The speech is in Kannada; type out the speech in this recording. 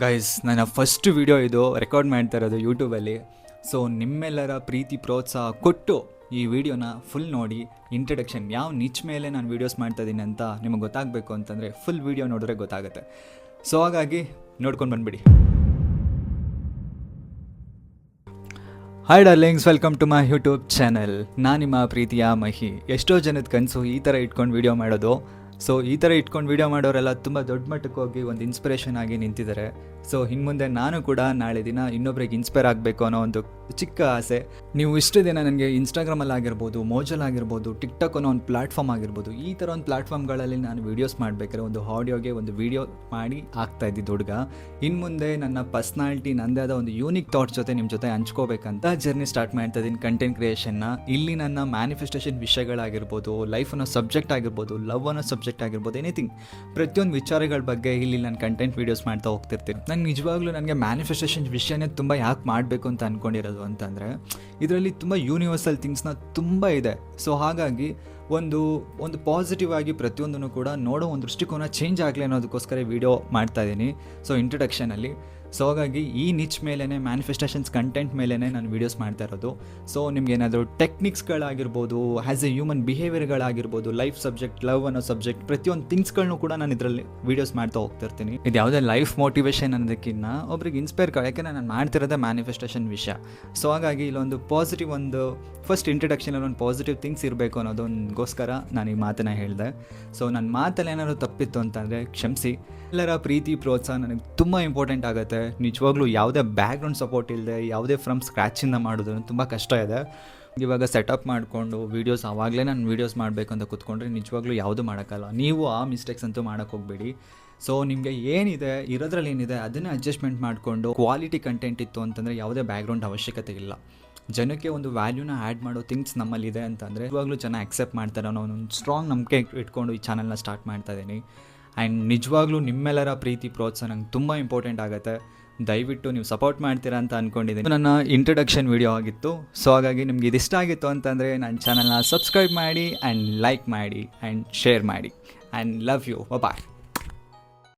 ಗೈಸ್, ನನ್ನ ಫಸ್ಟ್ ವಿಡಿಯೋ ಇದು ರೆಕಾರ್ಡ್ ಮಾಡ್ತಾ ಇರೋದು ಯೂಟ್ಯೂಬಲ್ಲಿ. ಸೊ ನಿಮ್ಮೆಲ್ಲರ ಪ್ರೀತಿ ಪ್ರೋತ್ಸಾಹ ಕೊಟ್ಟು ಈ ವಿಡಿಯೋನ ಫುಲ್ ನೋಡಿ. ಇಂಟ್ರಡಕ್ಷನ್ ಯಾವ ನಿಚ್ ಮೇಲೆ ನಾನು ವೀಡಿಯೋಸ್ ಮಾಡ್ತಾಯಿದ್ದೀನಿ ಅಂತ ನಿಮಗೆ ಗೊತ್ತಾಗಬೇಕು ಅಂತಂದರೆ ಫುಲ್ ವಿಡಿಯೋ ನೋಡಿದ್ರೆ ಗೊತ್ತಾಗುತ್ತೆ. ಸೊ ಹಾಗಾಗಿ ನೋಡ್ಕೊಂಡು ಬಂದುಬಿಡಿ. Hi darlings, welcome to my YouTube channel. ನಾನು ನಿಮ್ಮ ಪ್ರೀತಿಯ ಮಹಿ. ಎಷ್ಟೋ ಜನದ ಕನಸು ಈ ಥರ ಇಟ್ಕೊಂಡು ವೀಡಿಯೋ ಮಾಡೋದು. ಸೊ ಈ ಥರ ಇಟ್ಕೊಂಡು ವೀಡಿಯೋ ಮಾಡೋರೆಲ್ಲ ತುಂಬ ದೊಡ್ಡ ಮಟ್ಟಕ್ಕೆ ಹೋಗಿ ಒಂದು ಇನ್ಸ್ಪಿರೇಷನ್ ಆಗಿ ನಿಂತಿದ್ದಾರೆ. ಸೊ ಇನ್ನು ಮುಂದೆ ನಾನು ಕೂಡ ನಾಳೆ ದಿನ ಇನ್ನೊಬ್ರಿಗೆ ಇನ್ಸ್ಪೈರ್ ಆಗಬೇಕು ಅನ್ನೋ ಒಂದು ಚಿಕ್ಕ ಆಸೆ. ನೀವು ಇಷ್ಟು ದಿನ ನನಗೆ ಇನ್ಸ್ಟಾಗ್ರಾಮಲ್ಲಿ ಆಗಿರ್ಬೋದು, ಮೋಜಲ್ಲಿ ಆಗಿರ್ಬೋದು, ಟಿಕ್ಟಾಕ್ ಅನ್ನೋ ಒಂದು ಪ್ಲಾಟ್ಫಾರ್ಮ್ ಆಗಿರ್ಬೋದು, ಈ ಥರ ಒಂದು ಪ್ಲಾಟ್ಫಾರ್ಮ್ಗಳಲ್ಲಿ ನಾನು ವೀಡಿಯೋಸ್ ಮಾಡಬೇಕಾದ್ರೆ ಒಂದು ಆಡಿಯೋಗೆ ಒಂದು ವೀಡಿಯೋ ಮಾಡಿ ಆಗ್ತಾ ಇದ್ದಿದ್ದು ಹುಡುಗ. ಇನ್ನು ಮುಂದೆ ನನ್ನ ಪರ್ಸ್ನಾಲಿಟಿ, ನನ್ನದೇ ಆದ ಒಂದು ಯೂನಿಕ್ ಥಾಟ್ಸ್ ಜೊತೆ ನಿಮ್ಮ ಜೊತೆ ಹಂಚ್ಕೋಬೇಕಂತ ಜರ್ನಿ ಸ್ಟಾರ್ಟ್ ಮಾಡ್ತಾ ಇದ್ದೀನಿ, ಕಂಟೆಂಟ್ ಕ್ರಿಯೇಷನ್ನ. ಇಲ್ಲಿ ನನ್ನ ಮ್ಯಾನಿಫೆಸ್ಟೇಷನ್ ವಿಷಯಗಳಾಗಿರ್ಬೋದು, ಲೈಫ್ ಅನ್ನೋ ಸಬ್ಜೆಕ್ಟ್ ಆಗಿರ್ಬೋದು, ಲವ್ ಅನ್ನೋ ಸಬ್ಜೆಕ್ಟ್ ಆಗಿರ್ಬೋದು, ಎನಿಥಿಂಗ್ ಪ್ರತಿಯೊಂದು ವಿಚಾರಗಳ ಬಗ್ಗೆ ಇಲ್ಲಿ ನಾನು ಕಂಟೆಂಟ್ ವೀಡಿಯೋಸ್ ಮಾಡ್ತಾ ಹೋಗ್ತಿರ್ತೀನಿ. ನಂಗೆ ನಿಜವಾಗ್ಲೂ ನನಗೆ ಮ್ಯಾನಿಫೆಸ್ಟೇಷನ್ ವಿಷಯನೇ ತುಂಬ ಯಾಕೆ ಮಾಡಬೇಕು ಅಂತ ಅಂದ್ಕೊಂಡಿರೋದು ಅಂತಂದರೆ, ಇದರಲ್ಲಿ ತುಂಬ ಯೂನಿವರ್ಸಲ್ ಥಿಂಗ್ಸ್ನ ತುಂಬ ಇದೆ. ಸೊ ಹಾಗಾಗಿ ಒಂದು ಪಾಸಿಟಿವ್ ಆಗಿ ಪ್ರತಿಯೊಂದನ್ನು ಕೂಡ ನೋಡೋ ಒಂದು ದೃಷ್ಟಿಕೋನ ಚೇಂಜ್ ಆಗಲಿ ಅನ್ನೋದಕ್ಕೋಸ್ಕರ ವಿಡಿಯೋ ಮಾಡ್ತಾಯಿದ್ದೀನಿ. ಸೊ ಇಂಟ್ರಡಕ್ಷನಲ್ಲಿ ಸೊ ಹಾಗಾಗಿ ಈ ನಿಚ್ ಮೇಲೇ, ಮ್ಯಾನಿಫೆಸ್ಟೇಷನ್ಸ್ ಕಂಟೆಂಟ್ ಮೇಲೇ ನಾನು ವೀಡಿಯೋಸ್ ಮಾಡ್ತಾ ಇರೋದು. ಸೊ ನಿಮಗೇನಾದರೂ ಟೆಕ್ನಿಕ್ಸ್ಗಳಾಗಿರ್ಬೋದು, ಆ್ಯಸ್ ಎ ಹ್ಯೂಮನ್ ಬಿಹೇವಿಯರ್ಗಳಾಗಿರ್ಬೋದು, ಲೈಫ್ ಸಬ್ಜೆಕ್ಟ್, ಲವ್ ಅನ್ನೋ ಸಬ್ಜೆಕ್ಟ್, ಪ್ರತಿಯೊಂದು ಥಿಂಗ್ಸ್ಗಳನ್ನೂ ಕೂಡ ನಾನು ಇದರಲ್ಲಿ ವೀಡಿಯೋಸ್ ಮಾಡ್ತಾ ಹೋಗ್ತಿರ್ತೀನಿ. ಇದು ಯಾವುದೇ ಲೈಫ್ ಮೋಟಿವೇಶನ್ ಅನ್ನೋದಕ್ಕಿಂತ ಒಬ್ರಿಗೆ ಇನ್ಸ್ಪೈರ್ ಯಾಕೆಂದರೆ ನಾನು ಮಾಡ್ತಿರೋದೇ ಮ್ಯಾನಿಫೆಸ್ಟೇಷನ್ ವಿಷಯ. ಸೊ ಹಾಗಾಗಿ ಇಲ್ಲೊಂದು ಪಾಸಿಟಿವ್, ಒಂದು ಫಸ್ಟ್ ಇಂಟ್ರಡಕ್ಷನಲ್ಲಿ ಒಂದು ಪಾಸಿಟಿವ್ ಥಿಂಗ್ಸ್ ಇರಬೇಕು ಅನ್ನೋದೊಂದಕ್ಕೋಸ್ಕರ ನಾನು ಈ ಮಾತನ್ನು ಹೇಳಿದೆ. ಸೊ ನನ್ನ ಮಾತಲ್ಲಿ ಏನಾದರೂ ತಪ್ಪಿತ್ತು ಅಂತಂದರೆ ಕ್ಷಮಿಸಿ. ಎಲ್ಲರ ಪ್ರೀತಿ ಪ್ರೋತ್ಸಾಹ ನನಗೆ ತುಂಬ ಇಂಪಾರ್ಟೆಂಟ್ ಆಗುತ್ತೆ. ನಿಜವಾಗ್ಲೂ ಯಾವುದೇ ಬ್ಯಾಕ್ಗ್ರೌಂಡ್ ಸಪೋರ್ಟ್ ಇಲ್ಲದೆ, ಯಾವುದೇ ಫ್ರಮ್ ಸ್ಕ್ರ್ಯಾಚಿಂದ ಮಾಡೋದು ತುಂಬ ಕಷ್ಟ ಇದೆ. ಇವಾಗ ಸೆಟಪ್ ಮಾಡಿಕೊಂಡು ವೀಡಿಯೋಸ್ ಆವಾಗಲೇ ನಾನು ವೀಡಿಯೋಸ್ ಮಾಡಬೇಕು ಅಂತ ಕೂತ್ಕೊಂಡ್ರೆ ನಿಜವಾಗ್ಲೂ ಯಾವುದೂ ಮಾಡೋಕ್ಕಲ್ಲ. ನೀವು ಆ ಮಿಸ್ಟೇಕ್ಸ್ ಅಂತೂ ಮಾಡೋಕ್ಕೆ ಹೋಗಬೇಡಿ. ಸೊ ನಿಮಗೆ ಏನಿದೆ, ಇರೋದ್ರಲ್ಲಿ ಏನಿದೆ ಅದನ್ನೇ ಅಡ್ಜಸ್ಟ್ಮೆಂಟ್ ಮಾಡಿಕೊಂಡು ಕ್ವಾಲಿಟಿ ಕಂಟೆಂಟ್ ಇತ್ತು ಅಂತಂದರೆ ಯಾವುದೇ ಬ್ಯಾಕ್ಗ್ರೌಂಡ್ ಅವಶ್ಯಕತೆ ಇಲ್ಲ. ಜನಕ್ಕೆ ಒಂದು ವ್ಯಾಲ್ಯೂನ ಆ್ಯಡ್ ಮಾಡೋ ಥಿಂಗ್ಸ್ ನಮ್ಮಲ್ಲಿದೆ ಅಂತಂದರೆ ಇವಾಗಲೂ ಜನ ಆಕ್ಸೆಪ್ಟ್ ಮಾಡ್ತಾರೆ ಅನ್ನೋ ಒಂದು ಸ್ಟ್ರಾಂಗ್ ನಂಬಿಕೆ ಇಟ್ಕೊಂಡು ಈ ಚಾನಲ್ನ ಸ್ಟಾರ್ಟ್ ಮಾಡ್ತಾ ಇದ್ದೀನಿ. ಆ್ಯಂಡ್ ನಿಜವಾಗ್ಲೂ ನಿಮ್ಮೆಲ್ಲರ ಪ್ರೀತಿ ಪ್ರೋತ್ಸಾಹ ನಂಗೆ ತುಂಬ ಇಂಪಾರ್ಟೆಂಟ್ ಆಗುತ್ತೆ. ದಯವಿಟ್ಟು ನೀವು ಸಪೋರ್ಟ್ ಮಾಡ್ತೀರಾ ಅಂತ ಅಂದ್ಕೊಂಡಿದ್ದೀನಿ. ನನ್ನ ಇಂಟ್ರಡಕ್ಷನ್ ವಿಡಿಯೋ ಆಗಿತ್ತು. ಸೊ ಹಾಗಾಗಿ ನಿಮ್ಗೆ ಇದಿಷ್ಟ ಆಗಿತ್ತು ಅಂತಂದರೆ ನನ್ನ ಚಾನಲ್ನ ಸಬ್ಸ್ಕ್ರೈಬ್ ಮಾಡಿ ಆ್ಯಂಡ್ ಲೈಕ್ ಮಾಡಿ ಆ್ಯಂಡ್ ಶೇರ್ ಮಾಡಿ. And love you. ಬಾಯ್.